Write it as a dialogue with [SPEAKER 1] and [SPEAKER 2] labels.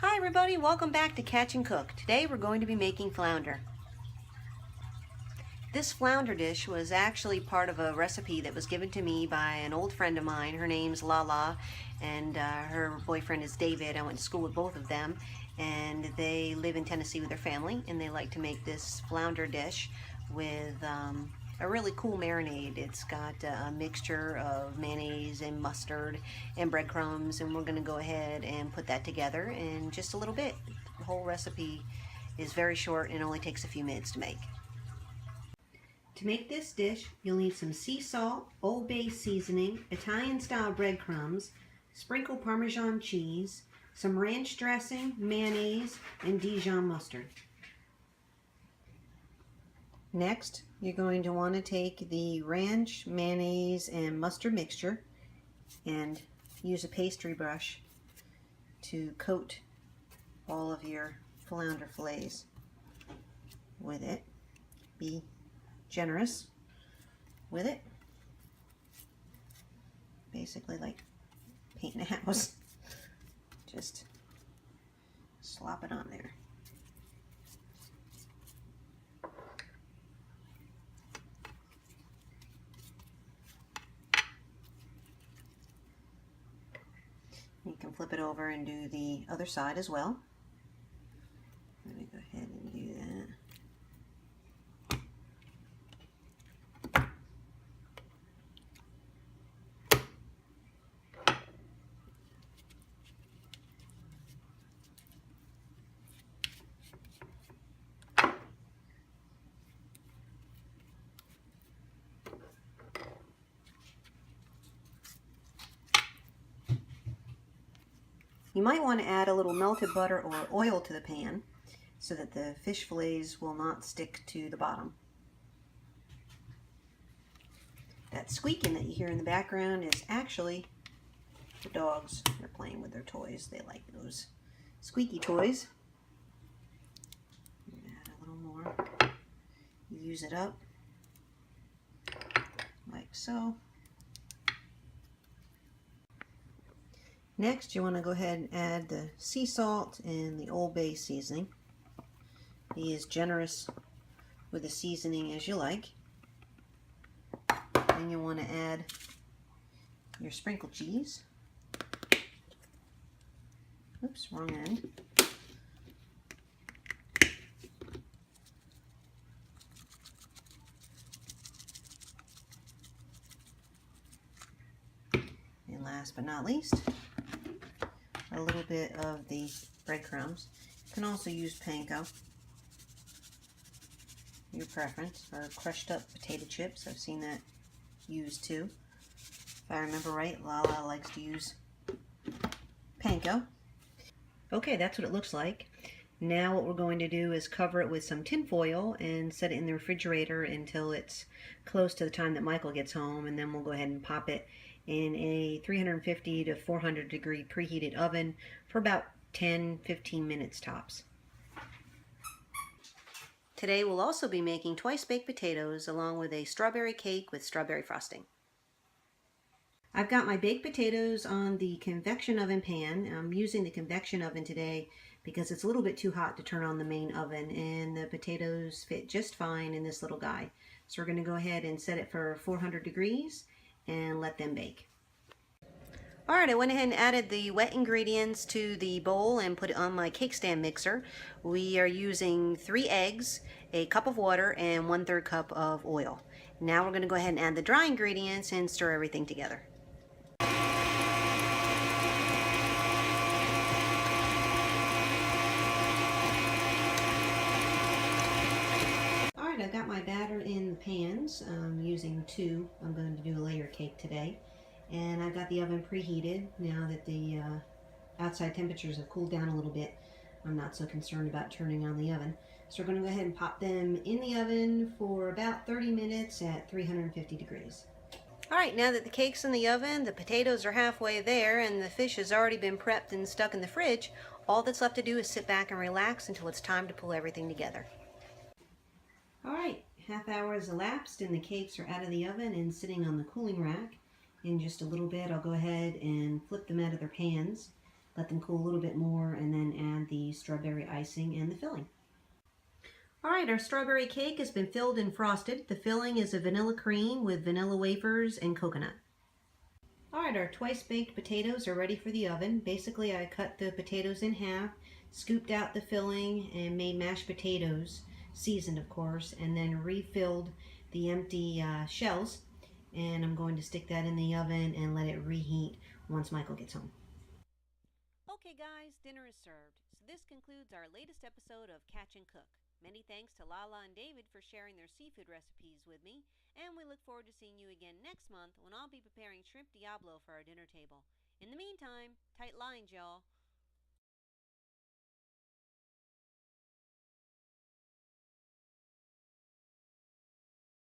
[SPEAKER 1] Hi everybody, welcome back to Catch and Cook. Today we're going to be making flounder. This flounder dish was actually part of a recipe that was given to me by an old friend of mine. Her name's Lala and her boyfriend is David. I went to school with both of them and they live in Tennessee with their family and they like to make this flounder dish with a really cool marinade. It's got a mixture of mayonnaise and mustard and breadcrumbs, and we're going to go ahead and put that together in just a little bit. The whole recipe is very short and only takes a few minutes to make. To make this dish, you'll need some sea salt, Old Bay seasoning, Italian-style breadcrumbs, sprinkled Parmesan cheese, some ranch dressing, mayonnaise, and Dijon mustard. Next, you're going to want to take the ranch, mayonnaise, and mustard mixture and use a pastry brush to coat all of your flounder fillets with it. Be generous with it. Basically like painting a house. Just slop it on there. You can flip it over and do the other side as well. Let me go ahead and do that. You might want to add a little melted butter or oil to the pan so that the fish fillets will not stick to the bottom. That squeaking that you hear in the background is actually the dogs. They're playing with their toys. They like those squeaky toys. Add a little more. Use it up like so. Next, you want to go ahead and add the sea salt and the Old Bay seasoning. Be as generous with the seasoning as you like. Then you want to add your sprinkled cheese. Oops, wrong end. And last but not least, a little bit of the breadcrumbs. You can also use panko, your preference, or crushed up potato chips. I've seen that used too. If I remember right, Lala likes to use panko. Okay, that's what it looks like. Now what we're going to do is cover it with some tin foil and set it in the refrigerator until it's close to the time that Michael gets home, and then we'll go ahead and pop it in a 350 to 400 degree preheated oven for about 10-15 minutes tops. Today we'll also be making twice baked potatoes along with a strawberry cake with strawberry frosting. I've got my baked potatoes on the convection oven pan. I'm using the convection oven today because it's a little bit too hot to turn on the main oven, and the potatoes fit just fine in this little guy. So we're going to go ahead and set it for 400 degrees and let them bake. Alright, I went ahead and added the wet ingredients to the bowl and put it on my cake stand mixer. We are using 3 eggs, a cup of water, and 1/3 cup of oil. Now we're going to go ahead and add the dry ingredients and stir everything together. Alright, I've got my batter in the pans. I'm using 2. I'm going to do a layer cake today. And I've got the oven preheated. Now that the outside temperatures have cooled down a little bit, I'm not so concerned about turning on the oven. So we're going to go ahead and pop them in the oven for about 30 minutes at 350 degrees. Alright, now that the cake's in the oven, the potatoes are halfway there, and the fish has already been prepped and stuck in the fridge, all that's left to do is sit back and relax until it's time to pull everything together. Alright, half hour has elapsed and the cakes are out of the oven and sitting on the cooling rack. In just a little bit, I'll go ahead and flip them out of their pans. let them cool a little bit more, and then add the strawberry icing and the filling. All right, our strawberry cake has been filled and frosted. The filling is a vanilla cream with vanilla wafers and coconut. All right, our twice baked potatoes are ready for the oven. Basically, I cut the potatoes in half, scooped out the filling, and made mashed potatoes, seasoned of course, and then refilled the empty shells. And I'm going to stick that in the oven and let it reheat once Michael gets home. Okay guys, dinner is served. So this concludes our latest episode of Catch and Cook. Many thanks to Lala and David for sharing their seafood recipes with me, and we look forward to seeing you again next month when I'll be preparing shrimp diablo for our dinner table. In the meantime, tight lines, y'all.